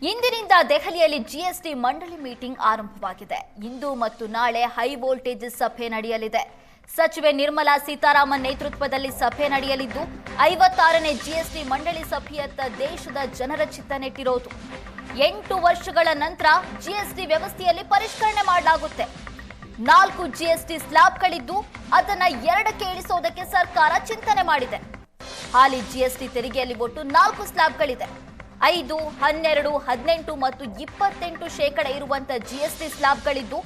ಇಂದಿನಿಂದ ದೆಹಲಿಯಲ್ಲಿ ಜಿಎಸ್ಟಿ ಮಂಡಳಿ ಮೀಟಿಂಗ್ ಆರಂಭವಾಗಿದೆ. ಇಂದು ಮತ್ತು ನಾಳೆ ಹೈ ವೋಲ್ಟೇಜ್ ಸಭೆ ನಡೆಯಲಿದೆ. ಸಚಿವೆ ನಿರ್ಮಲಾ ಸೀತಾರಾಮನ್ ನೇತೃತ್ವದಲ್ಲಿ ಸಭೆ ನಡೆಯಲಿದ್ದು 56ನೇ ಜಿಎಸ್ಟಿ ಮಂಡಳಿ ಸಭೆಯತ್ತ ದೇಶದ ಜನರ ಚಿತ್ತ ನೆಟ್ಟಿರೋದು. 8 ವರ್ಷಗಳ ನಂತರ ಜಿಎಸ್ಟಿ ವ್ಯವಸ್ಥೆಯಲ್ಲಿ ಪರಿಷ್ಕರಣೆ ಮಾಡಲಾಗುತ್ತೆ. 4 ಜಿಎಸ್ಟಿ ಸ್ಲಾಬ್ಗಳಿದ್ದು ಅದನ್ನ 2ಕ್ಕೆ ಇಳಿಸೋದಕ್ಕೆ ಸರ್ಕಾರ ಚಿಂತನೆ ಮಾಡಿದೆ. ಹಾಲಿ ಜಿಎಸ್ಟಿ ತೆರಿಗೆಯಲ್ಲಿ ಒಟ್ಟು 4 ಸ್ಲಾಬ್ಗಳಿದೆ. 5, 12, 18 ಮತ್ತು 28% ಇರುವಂತ ಜಿಎಸ್ಟಿ ಸ್ಲಾಬ್ಗಳಿದ್ದು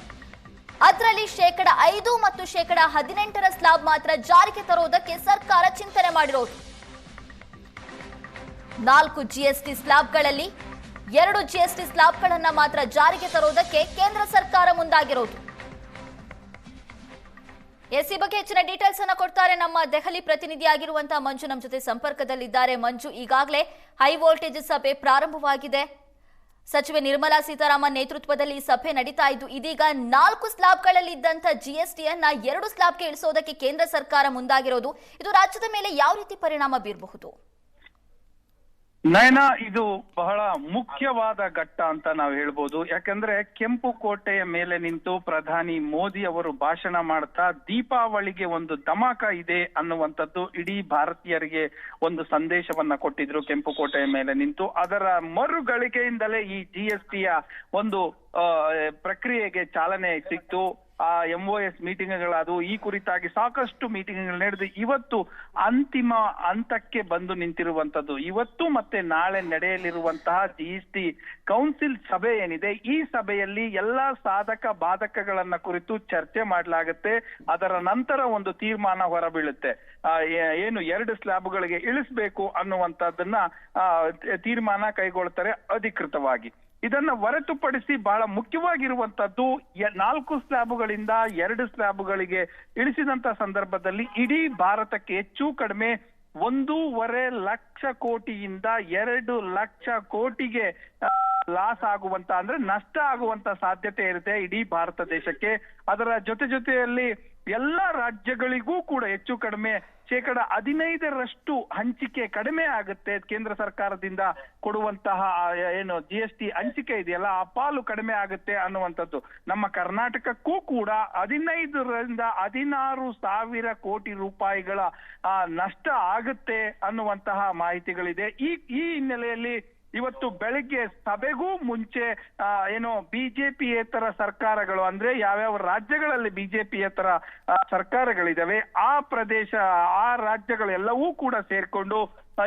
ಅದರಲ್ಲಿ 5% ಮತ್ತು 18% ಸ್ಲಾಬ್ ಮಾತ್ರ ಜಾರಿಗೆ ತರೋದಕ್ಕೆ ಸರ್ಕಾರ ಚಿಂತನೆ ಮಾಡಿರೋದು. 4 ಜಿಎಸ್ಟಿ ಸ್ಲಾಬ್ಗಳಲ್ಲಿ 2 ಜಿಎಸ್ಟಿ ಸ್ಲಾಬ್ಗಳನ್ನ ಮಾತ್ರ ಜಾರಿಗೆ ತರೋದಕ್ಕೆ ಕೇಂದ್ರ ಸರ್ಕಾರ ಮುಂದಾಗಿರೋದು. ಈ ಬಗ್ಗೆ ಹೆಚ್ಚಿನ ಡೀಟೇಲ್ಸ್ ಅನ್ನ ಕೊಡ್ತಾರೆ ನಮ್ಮ ದೆಹಲಿ ಪ್ರತಿನಿಧಿಯಾಗಿರುವಂತಹ ಮಂಜು ನಮ್ಮ ಜೊತೆ ಸಂಪರ್ಕದಲ್ಲಿದ್ದಾರೆ. ಮಂಜು, ಈಗಾಗಲೇ ಹೈ ವೋಲ್ಟೇಜ್ ಸಭೆ ಪ್ರಾರಂಭವಾಗಿದೆ. ಸಚಿವೆ ನಿರ್ಮಲಾ ಸೀತಾರಾಮನ್ ನೇತೃತ್ವದಲ್ಲಿ ಸಭೆ ನಡೀತಾ ಇದ್ದು ಇದೀಗ 4 ಸ್ಲಾಬ್ಗಳಲ್ಲಿ ಇದ್ದಂತ ಜಿಎಸ್ಟಿಯನ್ನ 2 ಸ್ಲಾಬ್ಗೆ ಇಳಿಸೋದಕ್ಕೆ ಕೇಂದ್ರ ಸರ್ಕಾರ ಮುಂದಾಗಿರೋದು. ಇದು ರಾಜ್ಯದ ಮೇಲೆ ಯಾವ ರೀತಿ ಪರಿಣಾಮ ಬೀರಬಹುದು? ನಯನ, ಇದು ಬಹಳ ಮುಖ್ಯವಾದ ಘಟ್ಟ ಅಂತ ನಾವು ಹೇಳ್ಬೋದು. ಯಾಕಂದ್ರೆ ಕೆಂಪು ಕೋಟೆಯ ಮೇಲೆ ನಿಂತು ಪ್ರಧಾನಿ ಮೋದಿ ಅವರು ಭಾಷಣ ಮಾಡ್ತಾ ದೀಪಾವಳಿಗೆ ಒಂದು ಧಮಾಕ ಇದೆ ಅನ್ನುವಂಥದ್ದು ಇಡೀ ಭಾರತೀಯರಿಗೆ ಒಂದು ಸಂದೇಶವನ್ನ ಕೊಟ್ಟಿದ್ರು. ಕೆಂಪು ಕೋಟೆಯ ಮೇಲೆ ನಿಂತು ಅದರ ಮರುಗಳಿಕೆಯಿಂದಲೇ ಈ ಜಿಎಸ್ಟಿಯ ಒಂದು ಪ್ರಕ್ರಿಯೆಗೆ ಚಾಲನೆ ಸಿಕ್ತು. ಆ MOS ಮೀಟಿಂಗ್ಗಳಾದವು. ಈ ಕುರಿತಾಗಿ ಸಾಕಷ್ಟು ಮೀಟಿಂಗ್ಗಳು ನಡೆದು ಇವತ್ತು ಅಂತಿಮ ಹಂತಕ್ಕೆ ಬಂದು ನಿಂತಿರುವಂತದ್ದು. ಇವತ್ತು ಮತ್ತೆ ನಾಳೆ ನಡೆಯಲಿರುವಂತಹ GST ಕೌನ್ಸಿಲ್ ಸಭೆ ಏನಿದೆ, ಈ ಸಭೆಯಲ್ಲಿ ಎಲ್ಲಾ ಸಾಧಕ ಬಾಧಕಗಳನ್ನ ಕುರಿತು ಚರ್ಚೆ ಮಾಡಲಾಗುತ್ತೆ. ಅದರ ನಂತರ ಒಂದು ತೀರ್ಮಾನ ಹೊರಬೀಳುತ್ತೆ. ಏನು 2 ಸ್ಲಾಬ್ಗಳಿಗೆ ಇಳಿಸ್ಬೇಕು ಅನ್ನುವಂಥದ್ದನ್ನ ತೀರ್ಮಾನ ಕೈಗೊಳ್ತಾರೆ ಅಧಿಕೃತವಾಗಿ. ಇದನ್ನ ಹೊರತುಪಡಿಸಿ ಬಹಳ ಮುಖ್ಯವಾಗಿರುವಂತದ್ದು 4 ಸ್ಲಾಬುಗಳಿಂದ 2 ಸ್ಲಾಬುಗಳಿಗೆ ಇಳಿಸಿದಂತ ಸಂದರ್ಭದಲ್ಲಿ ಇಡೀ ಭಾರತಕ್ಕೆ ಹೆಚ್ಚು ಕಡಿಮೆ 1.5 ಲಕ್ಷ ಕೋಟಿಯಿಂದ 2 ಲಕ್ಷ ಕೋಟಿಗೆ ಲಾಸ್ ಆಗುವಂತ ಅಂದ್ರೆ ನಷ್ಟ ಆಗುವಂತ ಸಾಧ್ಯತೆ ಇರುತ್ತೆ ಇಡೀ ಭಾರತ ದೇಶಕ್ಕೆ. ಅದರ ಜೊತೆಯಲ್ಲಿ ಎಲ್ಲಾ ರಾಜ್ಯಗಳಿಗೂ ಕೂಡ ಹೆಚ್ಚು ಕಡಿಮೆ 15% ಹಂಚಿಕೆ ಕಡಿಮೆ ಆಗುತ್ತೆ. ಕೇಂದ್ರ ಸರ್ಕಾರದಿಂದ ಕೊಡುವಂತಹ ಏನು GST ಹಂಚಿಕೆ ಇದೆಯಲ್ಲ, ಆ ಪಾಲು ಕಡಿಮೆ ಆಗುತ್ತೆ ಅನ್ನುವಂಥದ್ದು. ನಮ್ಮ ಕರ್ನಾಟಕಕ್ಕೂ ಕೂಡ 15ರಿಂದ 16 ಸಾವಿರ ಕೋಟಿ ರೂಪಾಯಿಗಳ ನಷ್ಟ ಆಗುತ್ತೆ ಅನ್ನುವಂತಹ ಮಾಹಿತಿಗಳಿದೆ. ಈ ಹಿನ್ನೆಲೆಯಲ್ಲಿ ಇವತ್ತು ಬೆಳಗ್ಗೆ ಸಭೆಗೂ ಮುಂಚೆ ಏನೋ ಬಿಜೆಪಿಯೇತರ ಸರ್ಕಾರಗಳು ಅಂದ್ರೆ ಯಾವ್ಯಾವ ರಾಜ್ಯಗಳಲ್ಲಿ ಬಿಜೆಪಿಯೇತರ ಸರ್ಕಾರಗಳಿದಾವೆ ಆ ಪ್ರದೇಶ ಆ ರಾಜ್ಯಗಳೆಲ್ಲವೂ ಕೂಡ ಸೇರ್ಕೊಂಡು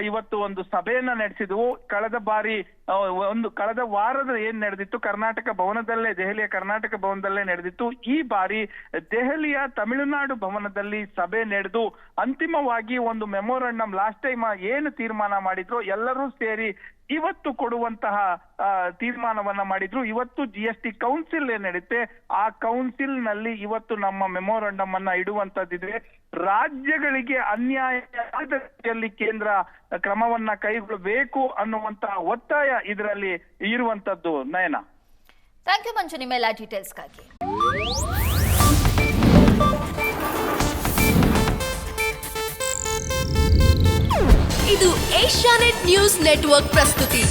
ಇವತ್ತು ಒಂದು ಸಭೆಯನ್ನ ನಡೆಸಿದ್ವು. ಕಳೆದ ವಾರದ ಏನ್ ನಡೆದಿತ್ತು ಕರ್ನಾಟಕ ಭವನದಲ್ಲೇ, ದೆಹಲಿಯ ಕರ್ನಾಟಕ ಭವನದಲ್ಲೇ ನಡೆದಿತ್ತು. ಈ ಬಾರಿ ದೆಹಲಿಯ ತಮಿಳುನಾಡು ಭವನದಲ್ಲಿ ಸಭೆ ನಡೆದು ಅಂತಿಮವಾಗಿ ಒಂದು ಮೆಮೊರಂಡಮ್ ಲಾಸ್ಟ್ ಟೈಮ್ ಏನು ತೀರ್ಮಾನ ಮಾಡಿದ್ರು ಎಲ್ಲರೂ ಸೇರಿ ಇವತ್ತು ಕೊಡುವಂತಹ ತೀರ್ಮಾನವನ್ನ ಮಾಡಿದ್ರು. ಇವತ್ತು GST ಕೌನ್ಸಿಲ್ ಏನ್ ನಡೆಯುತ್ತೆ ಆ ಕೌನ್ಸಿಲ್ ನಲ್ಲಿ ಇವತ್ತು ನಮ್ಮ ಮೆಮೊರಂಡಮ್ ಅನ್ನ ಇಡುವಂತದ್ದಿದೆ. ರಾಜ್ಯಗಳಿಗೆ ಅನ್ಯಾಯದಲ್ಲಿ ಕೇಂದ್ರ ಕ್ರಮವನ್ನ ಕೈಗೊಳ್ಳಬೇಕು ಅನ್ನುವಂತಹ ಒತ್ತಾಯ ಇದರಲ್ಲಿ ಇರುವಂತದ್ದು. ನಯನ, ಥ್ಯಾಂಕ್ ಯು ಮಂಜು ನಿಮ್ಮೆಲ್ಲ ಡೀಟೇಲ್ಸ್ಗಾಗಿ. ಇದು ಏಷ್ಯಾನೆಟ್ ನ್ಯೂಸ್ ನೆಟ್ವರ್ಕ್ ಪ್ರಸ್ತುತಿ.